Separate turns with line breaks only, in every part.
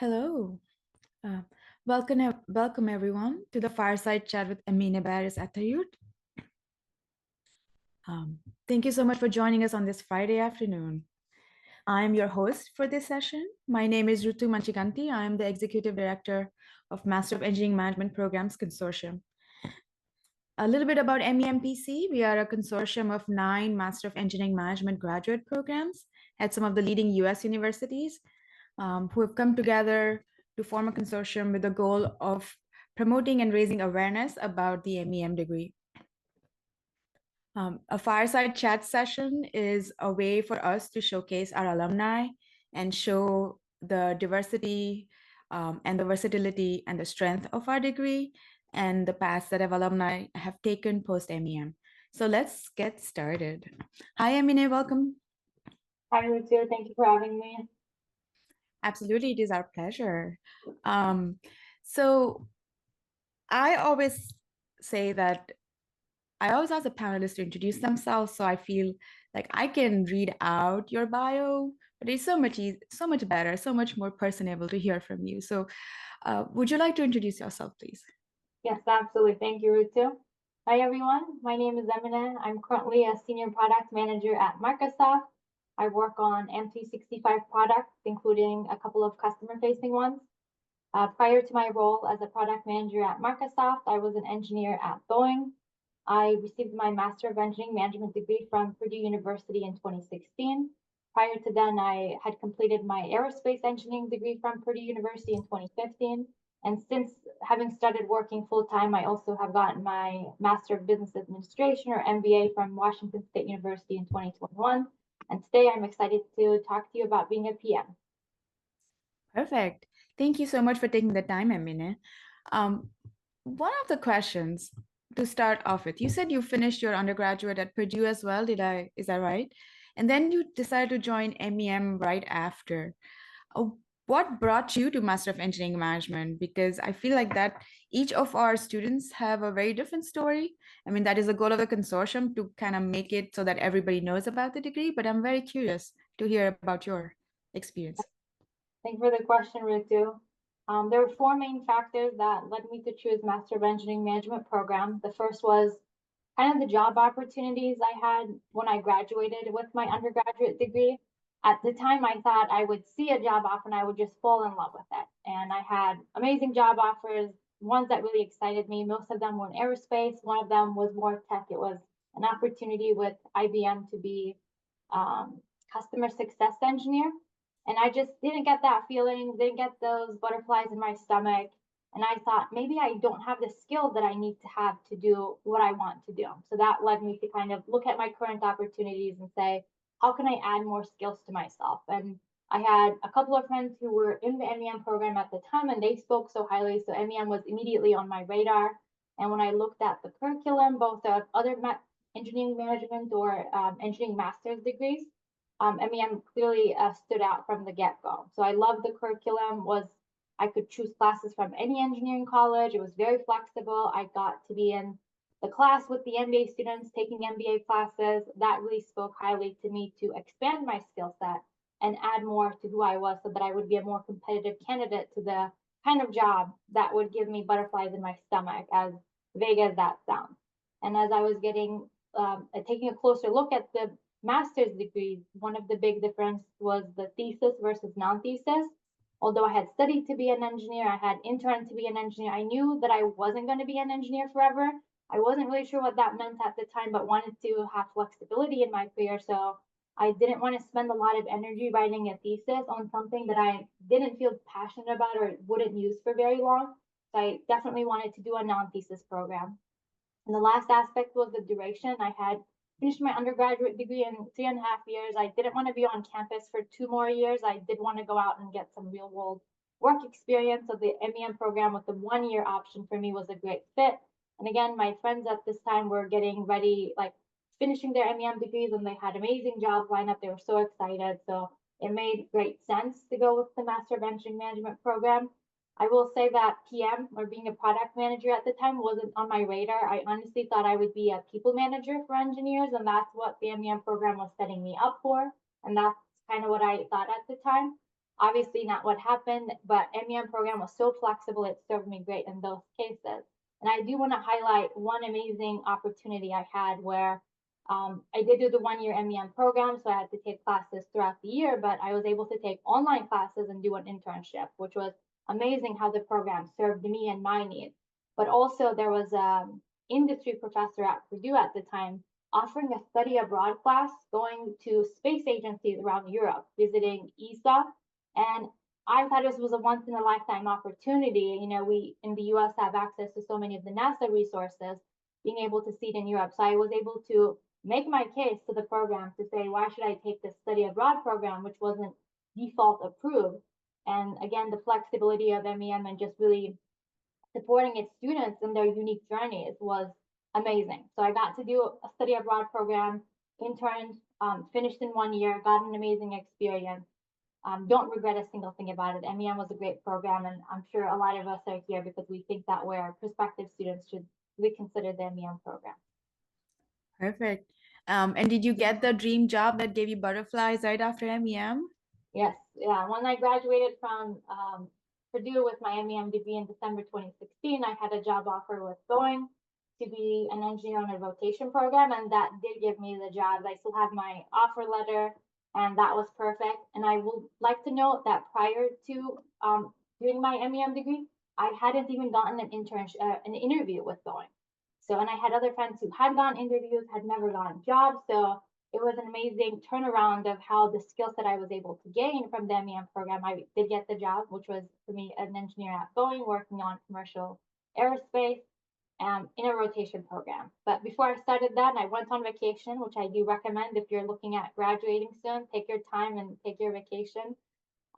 Hello. Uh, welcome everyone to the Fireside Chat with Emine Atayurt. Um, Thank you so much for joining us on this Friday afternoon. I'm your host for this session. My name is Rutu Manchiganti. I am the Executive Director of Master of Engineering Management Programs Consortium. A little bit about MEMPC. We are a consortium of 9 Master of Engineering Management graduate programs at some of the leading US universities who have come together to form a consortium with the goal of promoting and raising awareness about the MEM degree. A fireside chat session is a way for us to showcase our alumni and show the diversity and the versatility and the strength of our degree and the paths that our alumni have taken post-MEM. So let's get started. Hi, Emine, welcome.
Hi, Rutu. Thank you for having me.
Absolutely, it is our pleasure. So I always say that I always ask the panelists to introduce themselves, so I feel like I can read out your bio, but it's so much better, so much more personable to hear from you. So, would you like to introduce yourself, please?
Yes, absolutely. Thank you, Rutu. Hi, everyone. My name is Emine. I'm currently a senior product manager at Microsoft. I work on M365 products, including a couple of customer-facing ones. Prior to my role as a product manager at Microsoft, I was an engineer at Boeing. I received my Master of Engineering Management degree from Purdue University in 2016. Prior to then, I had completed my aerospace engineering degree from Purdue University in 2015. And since having started working full time, I also have gotten my Master of Business Administration or MBA from Washington State University in 2021. And today I'm excited to talk to you about being a PM.
Perfect. Thank you so much for taking the time, Emine. One of the questions to start off with, you said you finished your undergraduate at Purdue as well. Is that right? And then you decided to join MEM right after. Uh, what brought you to Master of Engineering Management? Because I feel like that each of our students have a very different story. I mean, that is the goal of the consortium to kind of make it so that everybody knows about the degree, but I'm very curious to hear about your experience.
Thank you for the question, Ritu. There were four main factors that led me to choose Master of Engineering Management program. The first was kind of the job opportunities I had when I graduated with my undergraduate degree. At the time, I thought I would see a job offer and I would just fall in love with it. And I had amazing job offers, ones that really excited me. Most of them were in aerospace. One of them was more tech. It was an opportunity with IBM to be customer success engineer. And I just didn't get that feeling, didn't get those butterflies in my stomach. And I thought maybe I don't have the skill that I need to have to do what I want to do. So that led me to kind of look at my current opportunities and say, how can I add more skills to myself? And I had a couple of friends who were in the MEM program at the time and they spoke so highly. So MEM was immediately on my radar. And when I looked at the curriculum, both of other engineering management or engineering master's degrees, MEM clearly stood out from the get-go. So I loved the curriculum. I could choose classes from any engineering college. It was very flexible. I got to be in the class with the MBA students taking MBA classes. That really spoke highly to me to expand my skill set and add more to who I was so that I would be a more competitive candidate to the kind of job that would give me butterflies in my stomach, as vague as that sounds. And as I was taking a closer look at the master's degrees, one of the big difference was the thesis versus non-thesis. Although I had studied to be an engineer, I had interned to be an engineer, I knew that I wasn't going to be an engineer forever. I wasn't really sure what that meant at the time, but wanted to have flexibility in my career. So I didn't want to spend a lot of energy writing a thesis on something that I didn't feel passionate about or wouldn't use for very long. So I definitely wanted to do a non-thesis program. And the last aspect was the duration. I had finished my undergraduate degree in 3.5 years. I didn't want to be on campus for 2 more years. I did want to go out and get some real world work experience. So the MEM program with the 1 year option for me was a great fit. And again, my friends at this time were getting ready, like finishing their MEM degrees, and they had amazing jobs lined up. They were so excited. So it made great sense to go with the Master of Engineering Management program. I will say that PM or being a product manager at the time wasn't on my radar. I honestly thought I would be a people manager for engineers, and that's what the MEM program was setting me up for. And that's kind of what I thought at the time. Obviously not what happened, but MEM program was so flexible, it served me great in those cases. And I do want to highlight one amazing opportunity I had where I did do the 1 year MEM program, so I had to take classes throughout the year, but I was able to take online classes and do an internship, which was amazing how the program served me and my needs. But also there was an industry professor at Purdue at the time offering a study abroad class going to space agencies around Europe, visiting ESA. And I thought this was a once in a lifetime opportunity. You know, we in the US have access to so many of the NASA resources, being able to see it in Europe. So I was able to make my case to the program to say, why should I take this study abroad program, which wasn't default approved? And again, the flexibility of MEM and just really supporting its students in their unique journeys was amazing. So I got to do a study abroad program, interned, finished in 1 year, got an amazing experience. Don't regret a single thing about it. MEM was a great program, and I'm sure a lot of us are here because we think that we're prospective students should reconsider the MEM program.
Perfect. And did you get the dream job that gave you butterflies right after MEM?
Yes, yeah. When I graduated from Purdue with my MEM degree in December 2016, I had a job offer with Boeing to be an engineer on a rotation program, and that did give me the job. I still have my offer letter, and that was perfect. And I would like to note that prior to doing my MEM degree, I hadn't even gotten an interview with Boeing. So, and I had other friends who had gotten interviews, had never gotten jobs. So it was an amazing turnaround of how the skills that I was able to gain from the MEM program. I did get the job, which was for me an engineer at Boeing working on commercial aerospace in a rotation program. But before I started that, I went on vacation, which I do recommend if you're looking at graduating soon. Take your time and take your vacation.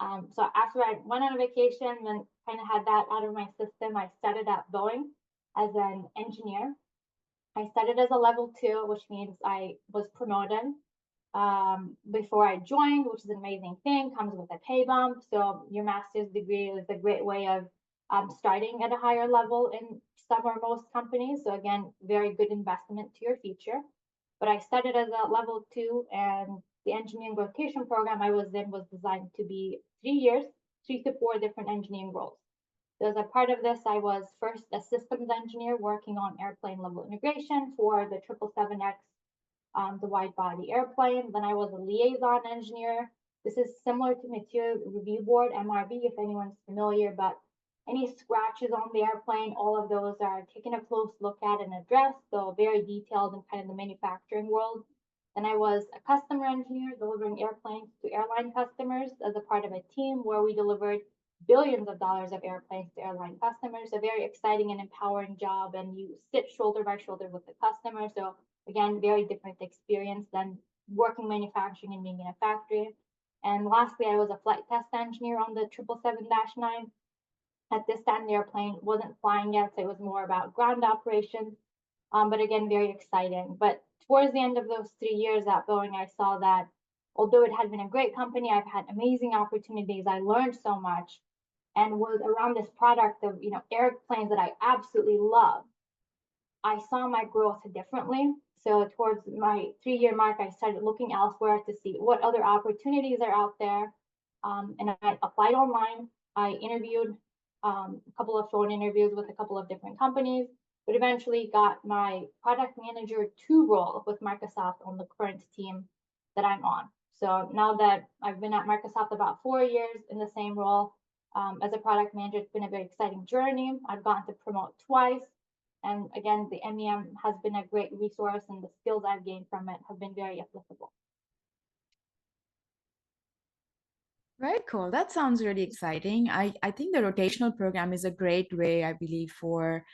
So after I went on a vacation and kind of had that out of my system, I started at Boeing as an engineer. I started as a level 2, which means I was promoted before I joined, which is an amazing thing, comes with a pay bump. So your master's degree is a great way of starting at a higher level in some or most companies. So again, very good investment to your future. But I started as a level 2, and the engineering rotation program I was in was designed to be 3 years, 3 to 4 different engineering roles. So as a part of this, I was first a systems engineer working on airplane level integration for the 777X, the wide body airplane. Then I was a liaison engineer. This is similar to material review board, MRB, if anyone's familiar, but any scratches on the airplane, all of those are taken a close look at and addressed. So very detailed in kind of the manufacturing world. Then I was a customer engineer delivering airplanes to airline customers as a part of a team where we delivered billions of dollars of airplanes to airline customers. A very exciting and empowering job, and you sit shoulder by shoulder with the customer. So again, very different experience than working manufacturing and being in a factory. And lastly, I was a flight test engineer on the 777-9. At this time, the airplane wasn't flying yet, so it was more about ground operations. But again, very exciting. But towards the end of those 3 years at Boeing, I saw that although it had been a great company, I've had amazing opportunities. I learned so much and was around this product of, airplanes that I absolutely love. I saw my growth differently. So towards my 3 year mark, I started looking elsewhere to see what other opportunities are out there. And I applied online. I interviewed a couple of phone interviews with a couple of different companies, but eventually got my product manager 2 role with Microsoft on the current team that I'm on. So now that I've been at Microsoft about 4 years in the same role as a product manager, it's been a very exciting journey. I've gotten to promote twice. And again, the MEM has been a great resource, and the skills I've gained from it have been very applicable.
Very cool. That sounds really exciting. I think the rotational program is a great way, I believe, for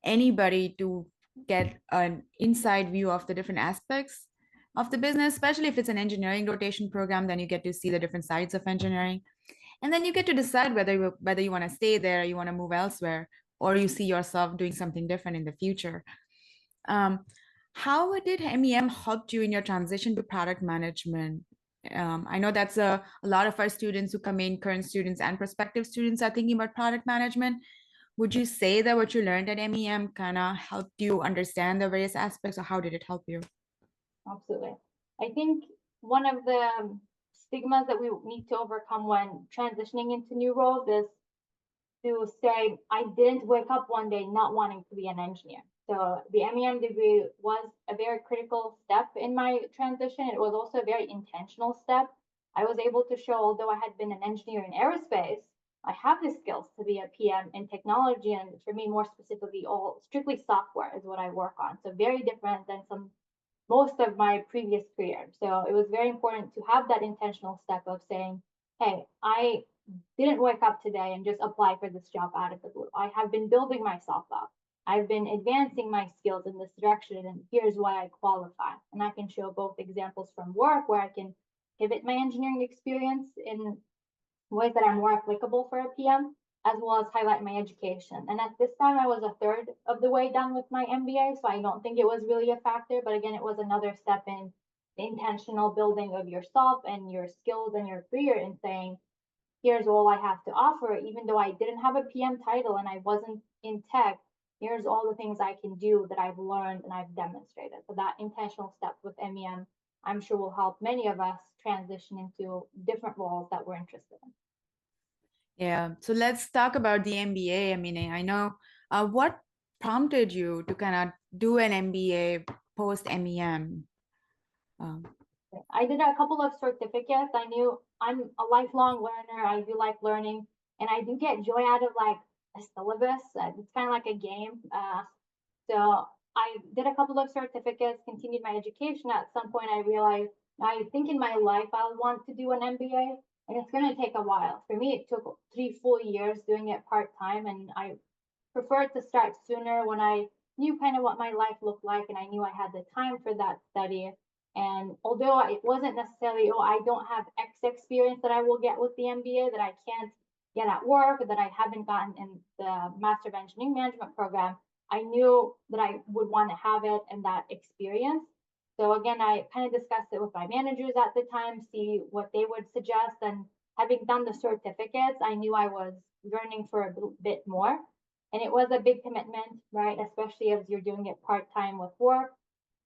anybody to get an inside view of the different aspects of the business, especially if it's an engineering rotation program, then you get to see the different sides of engineering. And then you get to decide whether you want to stay there, or you want to move elsewhere, or you see yourself doing something different in the future. How did MEM help you in your transition to product management? I know that's a lot of our students who come in, current students and prospective students, are thinking about product management. Would you say that what you learned at MEM kind of helped you understand the various aspects, or how did it help you?
Absolutely. I think one of the stigmas that we need to overcome when transitioning into new roles is to say, I didn't wake up one day not wanting to be an engineer. So the MEM degree was a very critical step in my transition. It was also a very intentional step. I was able to show, although I had been an engineer in aerospace, I have the skills to be a PM in technology. And for me, more specifically, all strictly software is what I work on. So very different than most of my previous career. So it was very important to have that intentional step of saying, hey, I didn't wake up today and just apply for this job out of the blue. I have been building myself up. I've been advancing my skills in this direction, and here's why I qualify. And I can show both examples from work where I can pivot my engineering experience in ways that are more applicable for a PM, as well as highlight my education. And at this time, I was a third of the way done with my MBA, so I don't think it was really a factor. But again, it was another step in the intentional building of yourself and your skills and your career, and saying, here's all I have to offer, even though I didn't have a PM title and I wasn't in tech. Here's all the things I can do that I've learned and I've demonstrated. So that intentional step with MEM, I'm sure will help many of us transition into different roles that we're interested in.
Yeah, so let's talk about the MBA. I mean, I know what prompted you to kind of do an MBA post MEM?
I did a couple of certificates. I knew I'm a lifelong learner. I do like learning, and I do get joy out of like a syllabus. It's kind of like a game. So I did a couple of certificates, continued my education. At some point, I realized I think in my life I'll want to do an MBA, and it's going to take a while. For me, it took 3 full years doing it part time, and I preferred to start sooner when I knew kind of what my life looked like, and I knew I had the time for that study. And although it wasn't necessarily, oh, I don't have X experience that I will get with the MBA that I can't get at work, or that I haven't gotten in the Master of Engineering Management program, I knew that I would want to have it and that experience. So again, I kind of discussed it with my managers at the time, see what they would suggest. And having done the certificates, I knew I was learning for a bit more. And it was a big commitment, right? Especially as you're doing it part-time with work.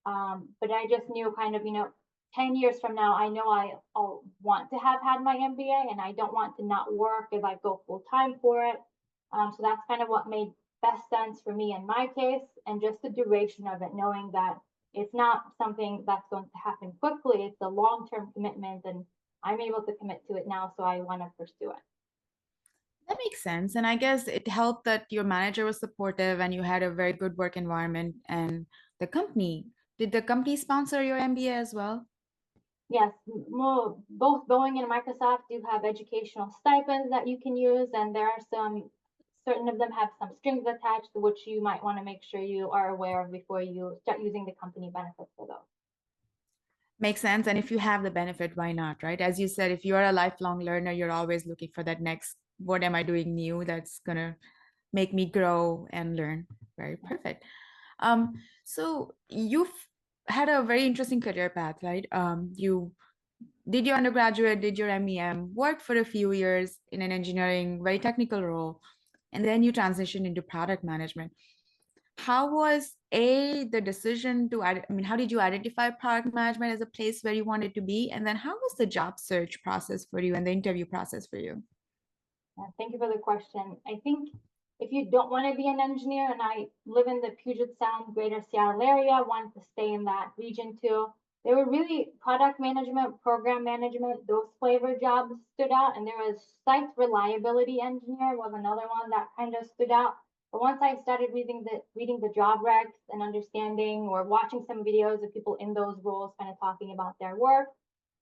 But I just knew kind of, 10 years from now, I know I'll want to have had my MBA, and I don't want to not work if I go full time for it. So that's kind of what made best sense for me in my case, and just the duration of it, knowing that it's not something that's going to happen quickly. It's a long-term commitment, and I'm able to commit to it now, so I want to pursue it.
That makes sense. And I guess it helped that your manager was supportive and you had a very good work environment. And the company, did the company sponsor your MBA as well?
Yes, both Boeing and Microsoft do have educational stipends that you can use, and there are certain of them have some strings attached, which you might want to make sure you are aware of before you start using the company benefits for those.
Makes sense. And if you have the benefit, why not, right? As you said, if you're a lifelong learner, you're always looking for that next, what am I doing new that's gonna make me grow and learn. Very perfect. So you've had a very interesting career path, right? You did your undergraduate, did your MEM, worked for a few years in an engineering, very technical role, and then you transitioned into product management. How was the decision to, how did you identify product management as a place where you wanted to be? And then how was the job search process for you and the interview process for you?
Thank you for the question. I think if you don't want to be an engineer, and I live in the Puget Sound, Greater Seattle area, wanted to stay in that region too. There were really product management, program management, those flavor jobs stood out. And there was site reliability engineer was another one that kind of stood out. But once I started reading the job recs and understanding, or watching some videos of people in those roles kind of talking about their work,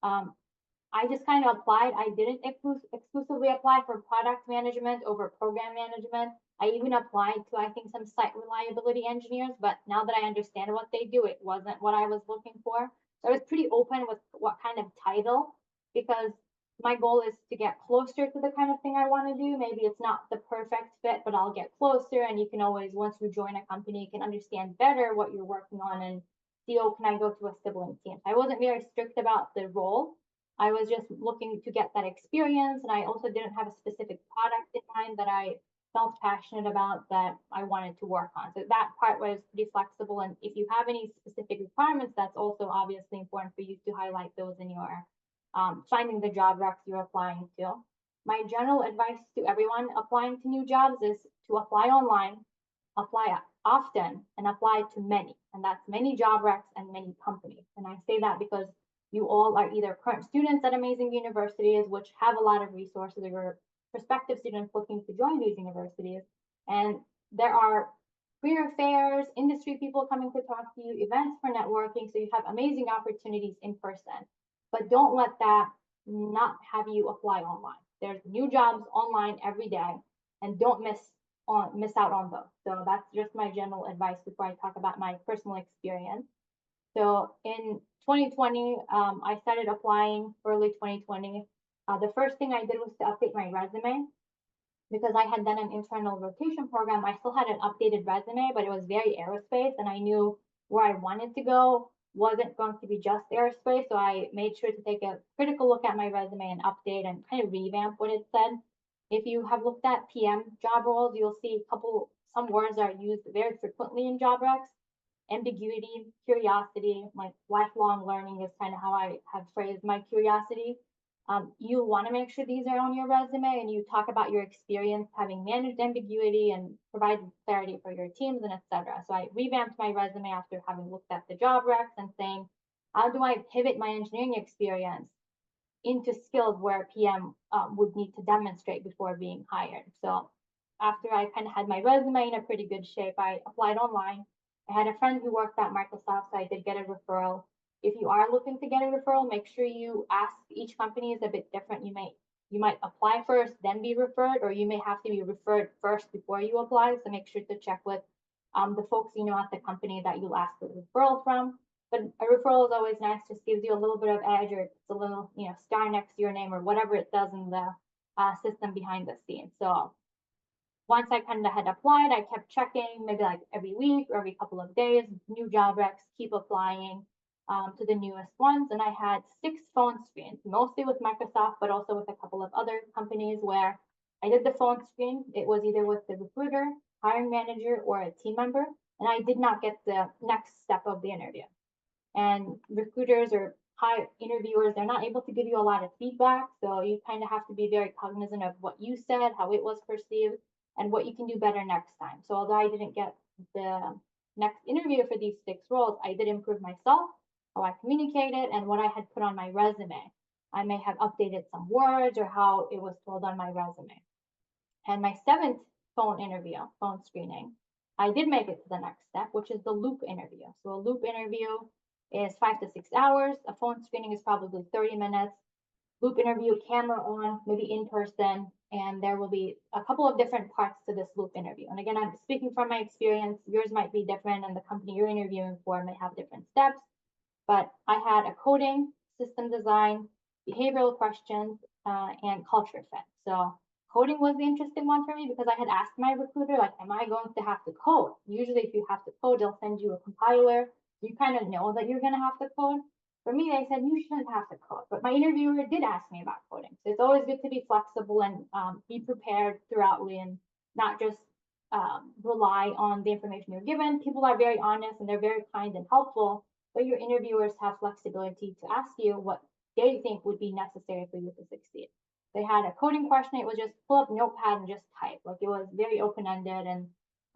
I just kind of applied. I didn't exclusively apply for product management over program management. I even applied to, I think, some site reliability engineers, but now that I understand what they do, it wasn't what I was looking for. So I was pretty open with what kind of title, because my goal is to get closer to the kind of thing I want to do. Maybe it's not the perfect fit, but I'll get closer. And you can always, once you join a company, you can understand better what you're working on and see, oh, can I go to a sibling team? I wasn't very strict about the role. I was just looking to get that experience, and I also didn't have a specific product in mind that I felt passionate about that I wanted to work on. So that part was pretty flexible. And if you have any specific requirements, that's also obviously important for you to highlight those in your finding the job recs you're applying to. My general advice to everyone applying to new jobs is to apply online, apply often, and apply to many. And that's many job recs and many companies. And I say that because you all are either current students at amazing universities, which have a lot of resources, or you're prospective students looking to join these universities. And there are career fairs, industry people coming to talk to you, events for networking. So you have amazing opportunities in person. But don't let that not have you apply online. There's new jobs online every day, and don't miss out on those. So that's just my general advice before I talk about my personal experience. So in 2020, I started applying early 2020. The first thing I did was to update my resume because I had done an internal rotation program. I still had an updated resume, but it was very aerospace, and I knew where I wanted to go wasn't going to be just aerospace. So I made sure to take a critical look at my resume and update and kind of revamp what it said. If you have looked at PM job roles, you'll see some words are used very frequently in job recs. Ambiguity, curiosity, like lifelong learning is kind of how I have phrased my curiosity. You want to make sure these are on your resume, and you talk about your experience having managed ambiguity and provided clarity for your teams and etc. So I revamped my resume after having looked at the job recs and saying, how do I pivot my engineering experience into skills where PM would need to demonstrate before being hired? So after I kind of had my resume in a pretty good shape, I applied online. I had a friend who worked at Microsoft, so I did get a referral. If you are looking to get a referral, make sure you ask. Each company is a bit different. You might apply first, then be referred, or you may have to be referred first before you apply. So make sure to check with the folks you know at the company that you'll ask for the referral from. But a referral is always nice, just gives you a little bit of edge, or it's a little, star next to your name or whatever it does in the system behind the scenes. So once I kind of had applied, I kept checking maybe like every week or every couple of days, new job recs, keep applying to the newest ones. And I had 6 phone screens, mostly with Microsoft, but also with a couple of other companies where I did the phone screen. It was either with the recruiter, hiring manager, or a team member. And I did not get the next step of the interview. And recruiters or high interviewers, they're not able to give you a lot of feedback. So you kind of have to be very cognizant of what you said, how it was perceived, and what you can do better next time. So although I didn't get the next interview for these 6 roles, I did improve myself, how I communicated, and what I had put on my resume. I may have updated some words or how it was told on my resume. And my 7th phone screening, I did make it to the next step, which is the loop interview. So a loop interview is 5 to 6 hours. A phone screening is probably 30 minutes. Loop interview, camera on, maybe in person, and there will be a couple of different parts to this loop interview. And again, I'm speaking from my experience. Yours might be different, and the company you're interviewing for may have different steps. But I had a coding, system design, behavioral questions, and culture fit. So coding was the interesting one for me because I had asked my recruiter, like, am I going to have to code? Usually if you have to code, they'll send you a compiler. You kind of know that you're going to have to code. For me, they said you shouldn't have to code, but my interviewer did ask me about coding. So it's always good to be flexible and be prepared throughoutly and not just rely on the information you're given. People are very honest and they're very kind and helpful, but your interviewers have flexibility to ask you what they think would be necessary for you to succeed. They had a coding question. It was just pull up Notepad and just type. Like it was very open-ended, and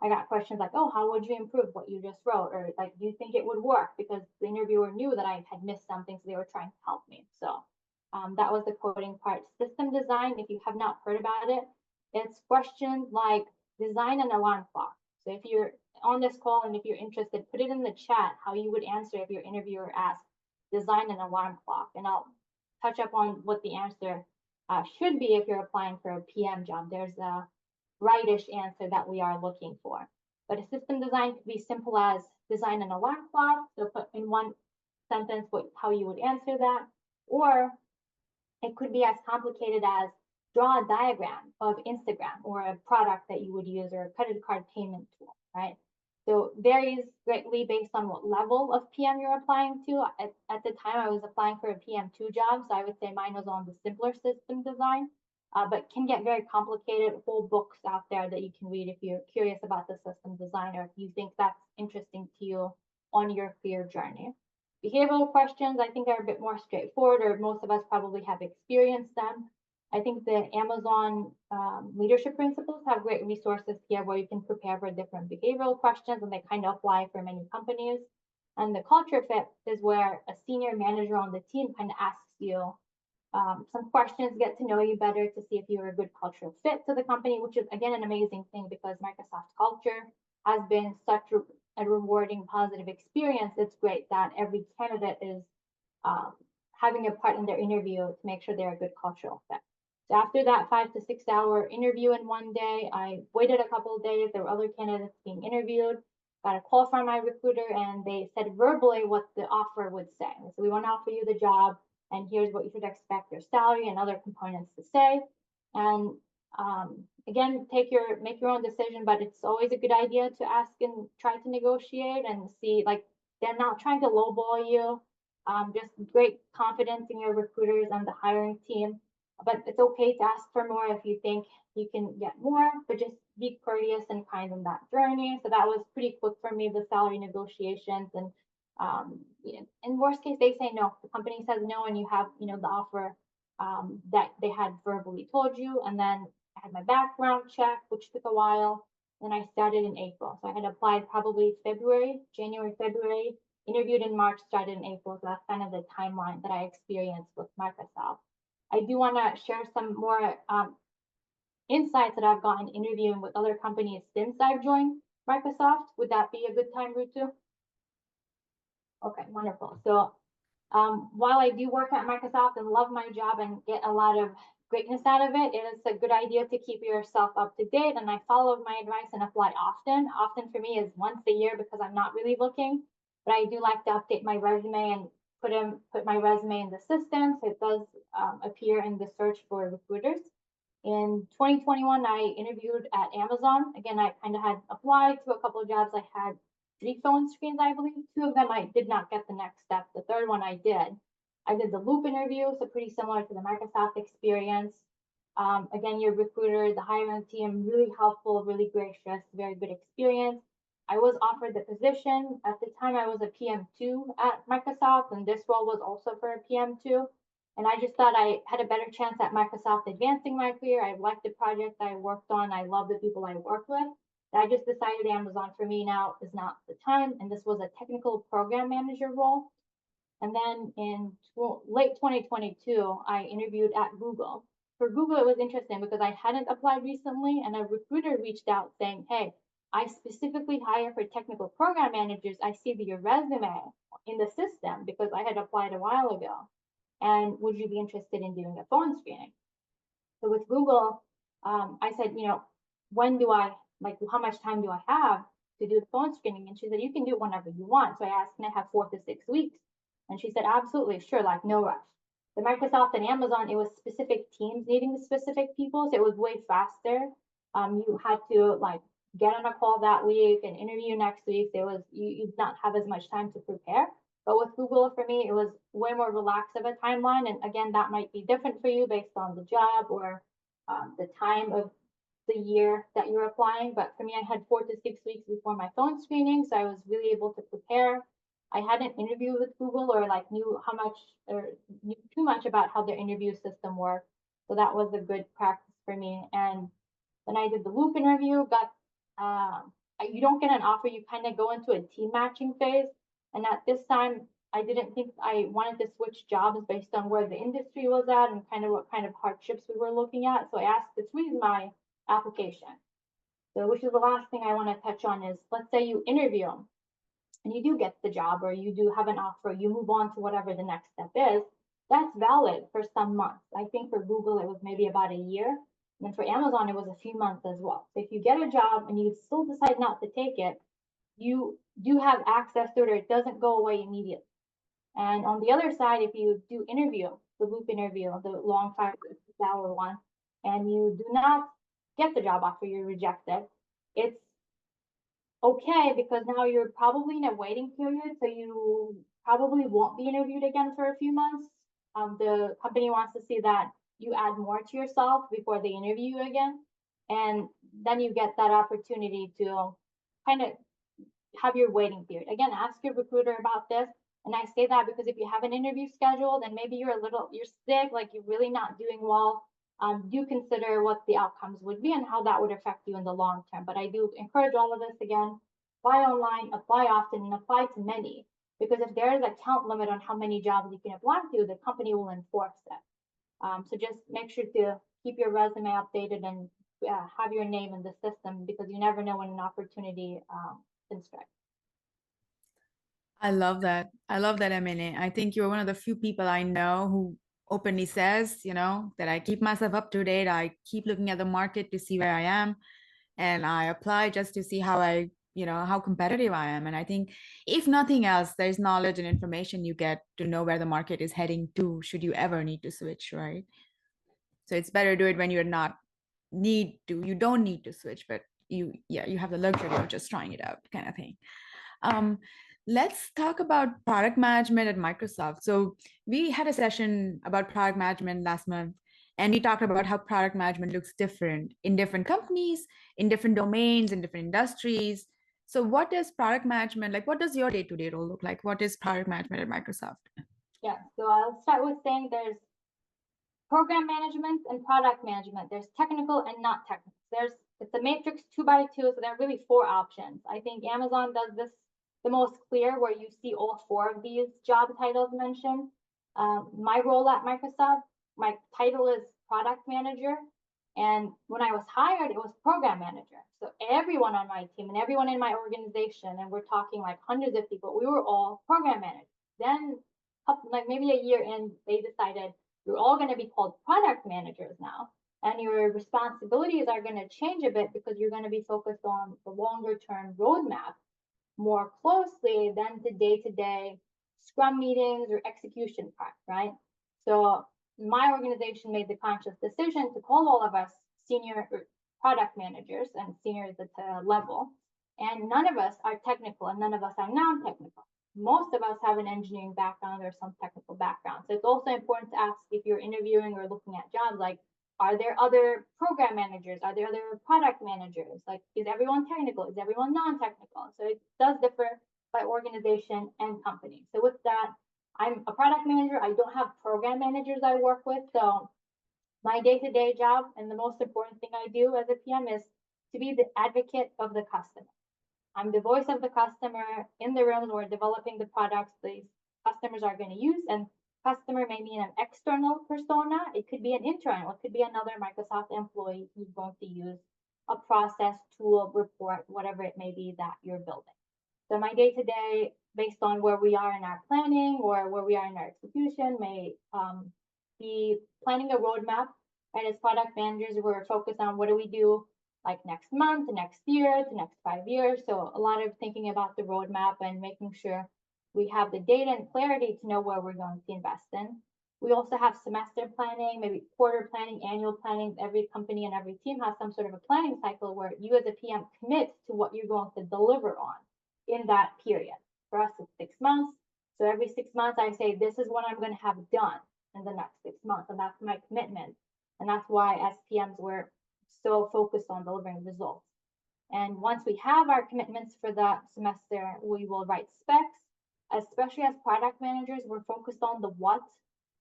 I got questions like, oh, how would you improve what you just wrote? Or like, do you think it would work? Because the interviewer knew that I had missed something, so they were trying to help me. So that was the coding part. System design, if you have not heard about it, it's questions like design an alarm clock. So if you're on this call and if you're interested, put it in the chat how you would answer if your interviewer asked design an alarm clock. And I'll touch up on what the answer should be if you're applying for a PM job. There's a rightish answer that we are looking for. But a system design could be simple as design an alarm clock. So put in one sentence how you would answer that. Or it could be as complicated as draw a diagram of Instagram or a product that you would use or a credit card payment tool, right? So varies greatly based on what level of PM you're applying to. At the time, I was applying for a PM2 job, so I would say mine was on the simpler system design, but can get very complicated. Whole books out there that you can read if you're curious about the system design or if you think that's interesting to you on your career journey. Behavioral questions, I think, are a bit more straightforward, or most of us probably have experienced them. I think the Amazon leadership principles have great resources here where you can prepare for different behavioral questions, and they kind of apply for many companies. And the culture fit is where a senior manager on the team kind of asks you some questions, get to know you better to see if you're a good cultural fit to the company, which is, again, an amazing thing because Microsoft culture has been such a rewarding, positive experience. It's great that every candidate is um, having a part in their interview to make sure they're a good cultural fit. So after that 5 to 6 hour interview in one day, I waited a couple of days. There were other candidates being interviewed. Got a call from my recruiter, and they said verbally what the offer would say. So we want to offer you the job, and here's what you should expect your salary and other components to say. And again, make your own decision, but it's always a good idea to ask and try to negotiate and see, like, they're not trying to lowball you. Just great confidence in your recruiters and the hiring team. But it's okay to ask for more if you think you can get more, but just be courteous and kind on that journey. So that was pretty quick for me, the salary negotiations. And in worst case, they say no. The company says no, and you have, the offer that they had verbally told you. And then I had my background check, which took a while. Then I started in April. So I had applied probably January, February, interviewed in March, started in April. So that's kind of the timeline that I experienced with Microsoft. I do want to share some more insights that I've gotten interviewing with other companies since I've joined Microsoft. Would that be a good time, Rutu? Okay, wonderful. So while I do work at Microsoft and love my job and get a lot of greatness out of it, it is a good idea to keep yourself up to date. And I follow my advice and apply often. Often for me is once a year because I'm not really looking, but I do like to update my resume and put my resume in the system so it does appear in the search for recruiters. In 2021, I interviewed at Amazon. Again, I kind of had applied to a couple of jobs. I had 3 phone screens, I believe. 2 of them I did not get the next step. The third one I did. I did the loop interview, so pretty similar to the Microsoft experience. Again, your recruiter, the hiring team, really helpful, really gracious, very good experience. I was offered the position. At the time, I was a PM2 at Microsoft, and this role was also for a PM2. And I just thought I had a better chance at Microsoft advancing my career. I liked the project I worked on. I love the people I worked with. I just decided Amazon for me now is not the time. And this was a technical program manager role. And then in late 2022, I interviewed at Google. For Google, it was interesting because I hadn't applied recently, and a recruiter reached out saying, hey, I specifically hire for technical program managers. I see your resume in the system because I had applied a while ago. And would you be interested in doing a phone screening? So with Google, I said, when do I, how much time do I have to do the phone screening? And she said, you can do it whenever you want. So I asked, can I have 4 to 6 weeks? And she said, absolutely, sure, no rush. The Microsoft and Amazon, it was specific teams needing the specific people. So it was way faster. You had to get on a call that week and interview next week. You did not have as much time to prepare. But with Google, for me, it was way more relaxed of a timeline. And again, that might be different for you based on the job or the time of the year that you're applying. But for me, I had 4 to 6 weeks before my phone screening. So I was really able to prepare. I hadn't interviewed with Google or knew how much or knew too much about how their interview system worked. So that was a good practice for me. And then I did the loop interview, you don't get an offer, you kind of go into a team matching phase. And at this time, I didn't think I wanted to switch jobs based on where the industry was at and kind of what kind of hardships we were looking at. So I asked to tweak my application. So which is the last thing I want to touch on is, let's say you interview and you do get the job or you do have an offer, you move on to whatever the next step is. That's valid for some months. I think for Google, it was maybe about a year. And for Amazon, it was a few months as well. So if you get a job and you still decide not to take it, you do have access to it or it doesn't go away immediately. And on the other side, if you do interview, the loop interview, the long 5-hour one, and you do not get the job offer, you're rejected, it's okay because now you're probably in a waiting period. So you probably won't be interviewed again for a few months. The company wants to see that you add more to yourself before they interview you again. And then you get that opportunity to kind of have your waiting period. Again, ask your recruiter about this. And I say that because if you have an interview scheduled and maybe you're sick, like you're really not doing well, do consider what the outcomes would be and how that would affect you in the long term. But I do encourage all of us again, apply online, apply often, and apply to many. Because if there is a count limit on how many jobs you can apply to, the company will enforce it. So just make sure to keep your resume updated and have your name in the system, because you never know when an opportunity can strike.
I love that. I love that, Emine. I think you're one of the few people I know who openly says, that I keep myself up to date. I keep looking at the market to see where I am, and I apply just to see how competitive I am. And I think if nothing else, there's knowledge and information you get to know where the market is heading to, should you ever need to switch, right? So it's better to do it when you don't need to switch, but you have the luxury of just trying it out, kind of thing. Let's talk about product management at Microsoft. So we had a session about product management last month, and we talked about how product management looks different in different companies, in different domains, in different industries. So what does product management, like what does your day-to-day role look like? What is product management at Microsoft?
Yeah, so I'll start with saying there's program management and product management. There's technical and not technical. It's a matrix 2x2, so there are really 4 options. I think Amazon does this the most clear, where you see all 4 of these job titles mentioned. My role at Microsoft, my title is product manager, and when I was hired, it was program manager. So everyone on my team and everyone in my organization, and we're talking like hundreds of people, we were all program managers. Then, like maybe a year in, they decided you're all going to be called product managers now, and your responsibilities are going to change a bit because you're going to be focused on the longer term roadmap more closely than the day-to-day scrum meetings or execution part, right? So my organization made the conscious decision to call all of us senior product managers, and senior is the level, and none of us are technical and none of us are non-technical. Most of us have an engineering background or some technical background. So it's also important to ask, if you're interviewing or looking at jobs, like, are there other program managers? Are there other product managers? Like, is everyone technical? Is everyone non-technical? So it does differ by organization and company. So with that, I'm a product manager. I don't have program managers I work with. So my day-to-day job, and the most important thing I do as a PM, is to be the advocate of the customer. I'm the voice of the customer in the rooms where we're developing the products these customers are going to use. And customer may mean an external persona. It could be an internal. It could be another Microsoft employee who's going to use a process, tool, report, whatever it may be that you're building. So my day-to-day, based on where we are in our planning or where we are in our execution, may be planning a roadmap. Right, as product managers, we're focused on what do we do like next month, the next year, the next 5 years. So a lot of thinking about the roadmap and making sure we have the data and clarity to know where we're going to invest in. We also have semester planning, maybe quarter planning, annual planning. Every company and every team has some sort of a planning cycle where you as a PM commit to what you're going to deliver on in that period. For us, it's 6 months. So every 6 months, I say, this is what I'm going to have done in the next 6 months. And that's my commitment. And that's why as PMs, we're so focused on delivering results. And once we have our commitments for that semester, we will write specs. Especially as product managers, we're focused on the what,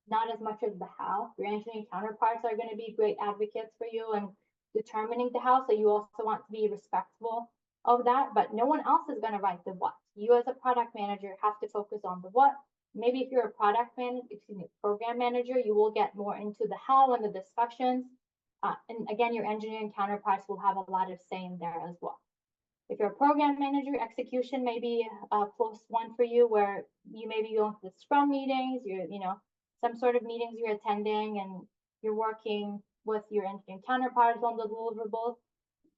not as much as the how. Your engineering counterparts are going to be great advocates for you and determining the how. So you also want to be respectful of that, but no one else is going to write the what. You as a product manager have to focus on the what. Maybe if you're a program manager, you will get more into the how and the discussions. And again, your engineering counterparts will have a lot of say in there as well. If you're a program manager, execution may be a close one for you, where you may be going to the scrum meetings, some sort of meetings you're attending, and you're working with your engineering counterparts on the deliverables.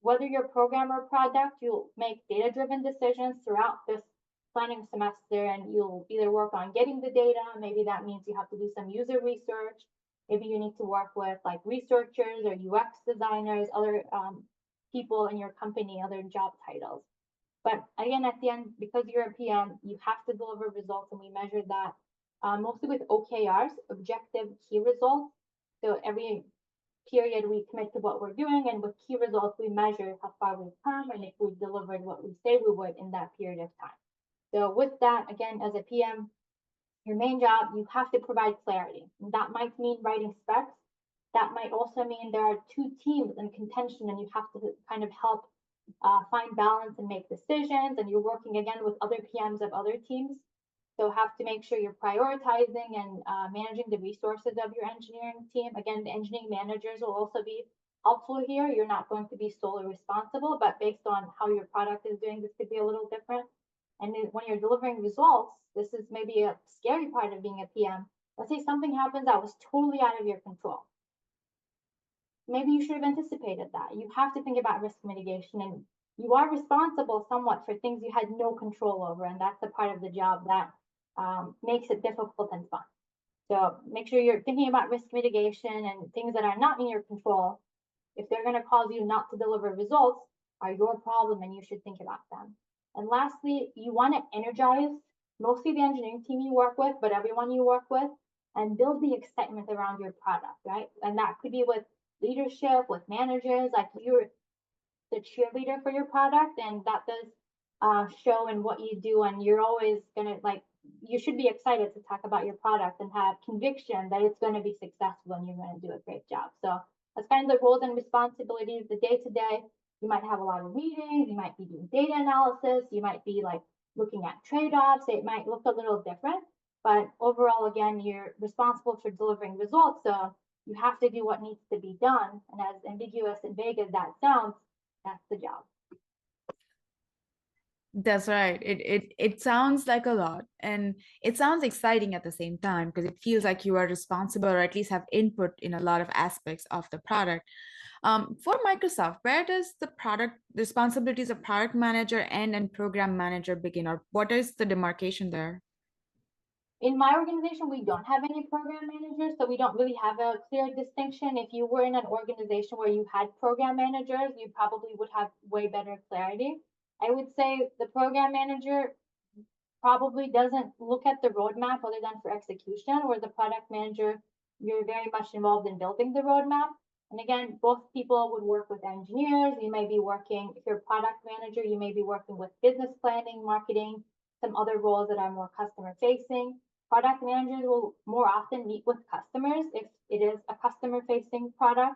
Whether you're program or product, you'll make data-driven decisions throughout this planning semester, and you'll either work on getting the data. Maybe that means you have to do some user research. Maybe you need to work with like researchers or UX designers, other people in your company, other job titles. But again, at the end, because you're a PM, you have to deliver results, and we measure that mostly with OKRs, objective key results. So every period we commit to what we're doing, and with key results, we measure how far we've come and if we've delivered what we say we would in that period of time. So with that, again, as a PM, your main job, you have to provide clarity. And that might mean writing specs. That might also mean there are two teams in contention and you have to kind of help find balance and make decisions. And you're working again with other PMs of other teams. So have to make sure you're prioritizing and managing the resources of your engineering team. Again, the engineering managers will also be helpful here. You're not going to be solely responsible, but based on how your product is doing, this could be a little different. And when you're delivering results, this is maybe a scary part of being a PM. Let's say something happens that was totally out of your control. Maybe you should have anticipated that. You have to think about risk mitigation, and you are responsible somewhat for things you had no control over. And that's the part of the job that makes it difficult and fun. So make sure you're thinking about risk mitigation and things that are not in your control. If they're going to cause you not to deliver results, are your problem and you should think about them. And lastly, you want to energize mostly the engineering team you work with, but everyone you work with, and build the excitement around your product, right? And that could be with leadership, with managers, like you're the cheerleader for your product, and that does show in what you do. And you're always gonna you should be excited to talk about your product and have conviction that it's going to be successful and you're going to do a great job. So that's kind of the roles and responsibilities, the day to day. You might have a lot of meetings, you might be doing data analysis, you might be like looking at trade-offs. It might look a little different, but overall, again, you're responsible for delivering results. So you have to do what needs to be done. And as ambiguous and vague as that sounds, that's the job.
That's right. It sounds like a lot, and it sounds exciting at the same time because it feels like you are responsible or at least have input in a lot of aspects of the product. For Microsoft, where does the product responsibilities of product manager and program manager begin, or what is the demarcation there?
In my organization, we don't have any program managers, so we don't really have a clear distinction. If you were in an organization where you had program managers, you probably would have way better clarity. I would say the program manager probably doesn't look at the roadmap other than for execution, where the product manager, you're very much involved in building the roadmap. And again, both people would work with engineers. You may be working, if you're a product manager, you may be working with business planning, marketing, some other roles that are more customer facing. Product managers will more often meet with customers if it is a customer facing product,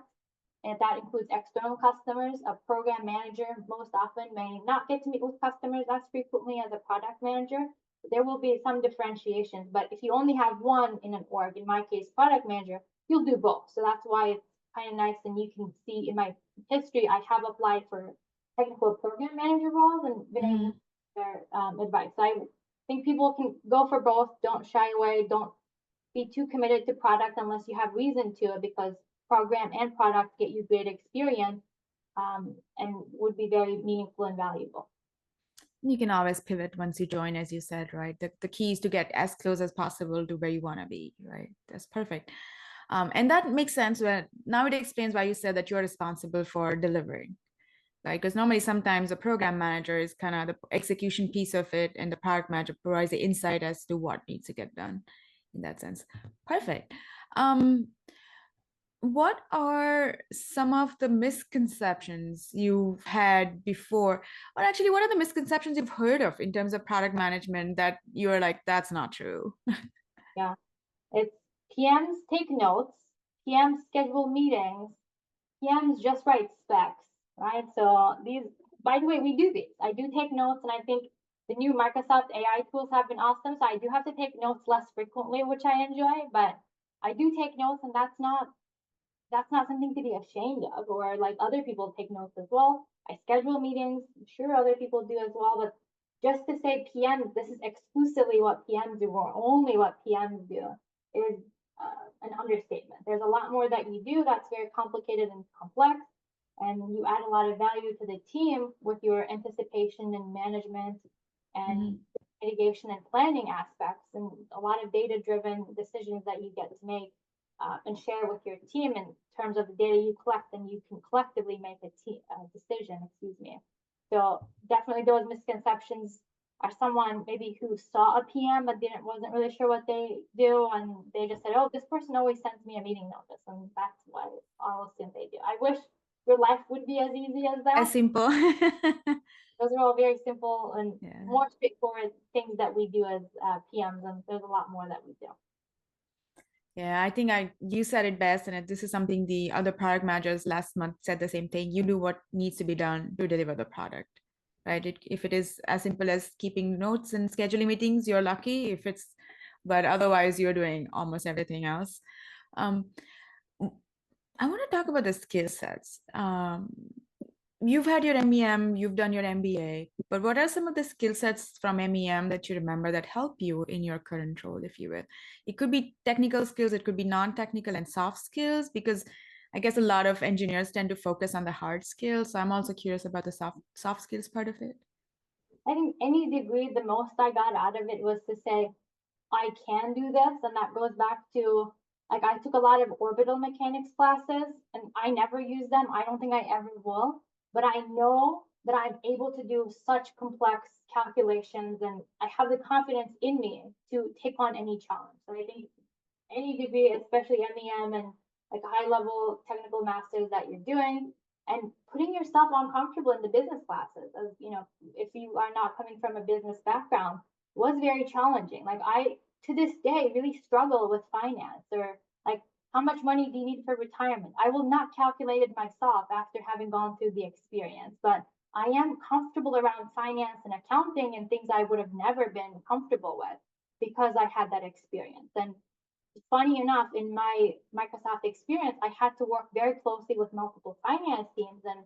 and that includes external customers. A program manager most often may not get to meet with customers as frequently as a product manager. There will be some differentiations, but if you only have one in an org, in my case, product manager, you'll do both. So that's why it's kind of nice. And you can see in my history, I have applied for technical program manager roles and been able to get their advice. So I think people can go for both. Don't shy away. Don't be too committed to product unless you have reason to, because program and product get you great experience and would be very meaningful and valuable.
You can always pivot once you join, as you said, right? The key is to get as close as possible to where you want to be, right? That's perfect. And that makes sense now it explains why you said that you're responsible for delivering. Like, because normally sometimes a program manager is kind of the execution piece of it, and the product manager provides the insight as to what needs to get done in that sense. Perfect. What are some of the misconceptions you've had before, or actually, what are the misconceptions you've heard of in terms of product management that you're like, that's not true?
Yeah, it's PMs take notes, PMs schedule meetings, PMs just write specs, right? So these, by the way, we do these. I do take notes, and I think the new Microsoft AI tools have been awesome. So I do have to take notes less frequently, which I enjoy, but I do take notes, and that's not something to be ashamed of, or like other people take notes as well. I schedule meetings. I'm sure other people do as well, but just to say PMs, this is exclusively what PMs do, or only what PMs do, is an understatement. There's a lot more that you do that's very complicated and complex, and you add a lot of value to the team with your anticipation and management and mitigation and planning aspects, and a lot of data-driven decisions that you get to make and share with your team in terms of the data you collect, and you can collectively make a decision, So definitely those misconceptions are someone maybe who saw a PM but wasn't really sure what they do, and they just said, oh, this person always sends me a meeting notice, and that's what I'll assume they do. I wish your life would be as easy as that.
As simple.
Those are all very simple and
Yeah.
more straightforward things that we do as PMs, and there's a lot more that we do.
Yeah, I think you said it best, and this is something the other product managers last month said the same thing. You do what needs to be done to deliver the product, right? If it is as simple as keeping notes and scheduling meetings, you're lucky. But otherwise, you're doing almost everything else. Um, I want to talk about the skill sets. You've had your MEM, you've done your MBA, but what are some of the skill sets from MEM that you remember that help you in your current role, if you will? It could be technical skills, it could be non-technical and soft skills, because I guess a lot of engineers tend to focus on the hard skills. So I'm also curious about the soft skills part of it.
I think any degree, the most I got out of it was to say, I can do this. And that goes back to, like, I took a lot of orbital mechanics classes and I never use them. I don't think I ever will, but I know that I'm able to do such complex calculations and I have the confidence in me to take on any challenge. So I think any degree, especially MEM and like high level technical masters that you're doing, and putting yourself uncomfortable in the business classes, as you know, if you are not coming from a business background, was very challenging. Like I, to this day, really struggle with finance or like how much money do you need for retirement? I will not calculate it myself after having gone through the experience, but I am comfortable around finance and accounting and things I would have never been comfortable with because I had that experience. And funny enough, in my Microsoft experience, I had to work very closely with multiple finance teams and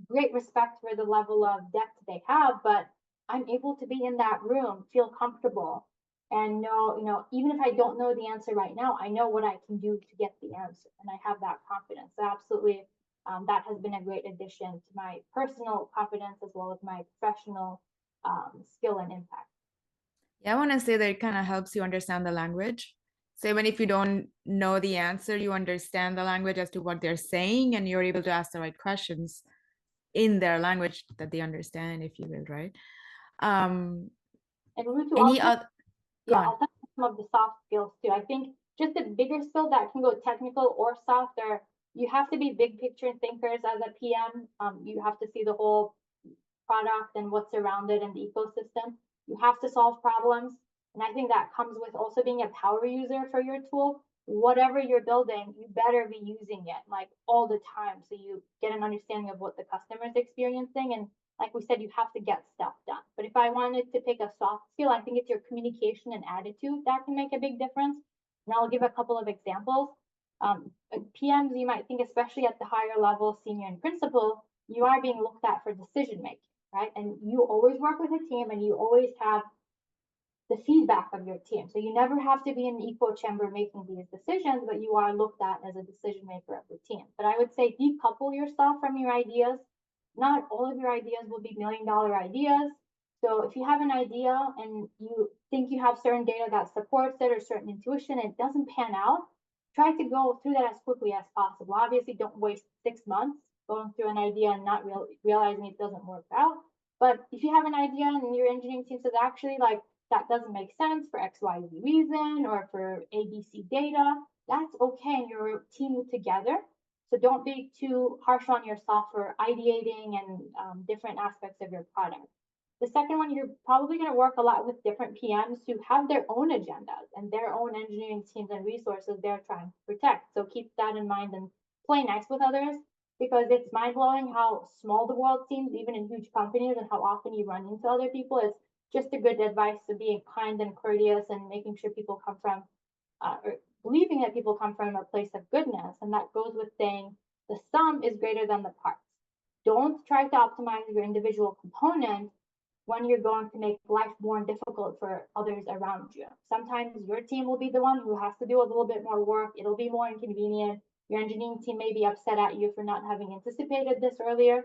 great respect for the level of depth they have, but I'm able to be in that room, feel comfortable, and know, even if I don't know the answer right now, I know what I can do to get the answer, and I have that confidence. So absolutely, that has been a great addition to my personal confidence as well as my professional skill and impact.
Yeah, I want to say that it kind of helps you understand the language. So even if you don't know the answer, you understand the language as to what they're saying, and you're able to ask the right questions in their language that they understand, if you will, right?
And Rutu,
Any other, go
yeah,
on.
I'll touch on some of the soft skills too. I think just a bigger skill that can go technical or soft are you have to be big picture thinkers as a PM. You have to see the whole product and what's around it and the ecosystem. You have to solve problems. And I think that comes with also being a power user for your tool. Whatever you're building, you better be using it like all the time so you get an understanding of what the customer is experiencing. And like we said, you have to get stuff done. But if I wanted to pick a soft skill, I think it's your communication and attitude that can make a big difference. And I'll give a couple of examples. PMs, you might think, especially at the higher level, senior and principal, you are being looked at for decision making, right? And you always work with a team and you always have the feedback of your team. So you never have to be in the echo chamber making these decisions, but you are looked at as a decision maker of the team. But I would say decouple yourself from your ideas. Not all of your ideas will be $1,000,000 ideas. So if you have an idea and you think you have certain data that supports it or certain intuition, and it doesn't pan out, try to go through that as quickly as possible. Obviously, don't waste 6 months going through an idea and not realizing it doesn't work out. But if you have an idea and your engineering team says, actually, like, that doesn't make sense for XYZ reason or for ABC data, that's okay. And your team together. So don't be too harsh on yourself for ideating and different aspects of your product. The second one, you're probably going to work a lot with different PMs who have their own agendas and their own engineering teams and resources they're trying to protect. So keep that in mind and play nice with others because it's mind blowing how small the world seems, even in huge companies, and how often you run into other people. It's just a good advice to being kind and courteous and making sure people come from or believing that people come from a place of goodness. And that goes with saying the sum is greater than the parts. Don't try to optimize your individual component when you're going to make life more difficult for others around you. Sometimes your team will be the one who has to do a little bit more work. It'll be more inconvenient. Your engineering team may be upset at you for not having anticipated this earlier.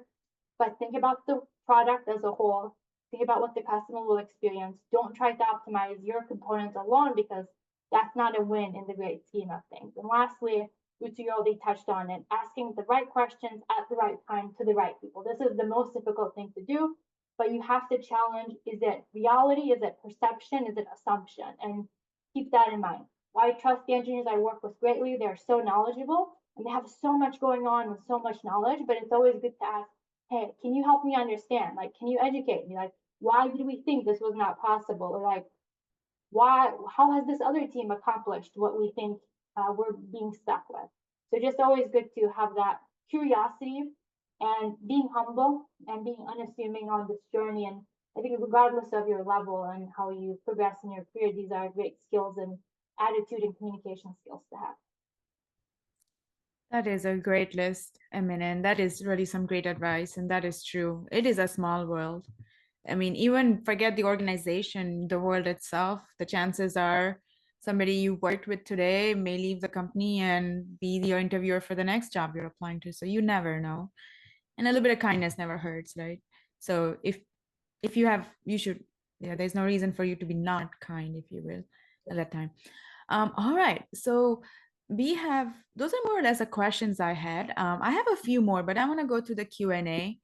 But think about the product as a whole. Think about what the customer will experience. Don't try to optimize your components alone because that's not a win in the great scheme of things. And lastly, Rutu already touched on it, asking the right questions at the right time to the right people. This is the most difficult thing to do, but you have to challenge, is it reality? Is it perception? Is it assumption? And keep that in mind. I trust the engineers I work with greatly. They're so knowledgeable and they have so much going on and so much knowledge, but it's always good to ask, hey, can you help me understand? Like, can you educate me? Like, why did we think this was not possible? Or like, how has this other team accomplished what we think we're being stuck with? So just always good to have that curiosity and being humble and being unassuming on this journey. And I think regardless of your level and how you progress in your career, these are great skills and attitude and communication skills to have.
That is a great list, Emine, and that is really some great advice. And that is true. It is a small world. I mean, even forget the organization, the world itself, the chances are somebody you worked with today may leave the company and be your interviewer for the next job you're applying to. So you never know. And a little bit of kindness never hurts, right? So if you have, you should, yeah, there's no reason for you to be not kind, if you will, at that time. All right. So we have, those are more or less the questions I had. I have a few more, but I want to go to the Q&A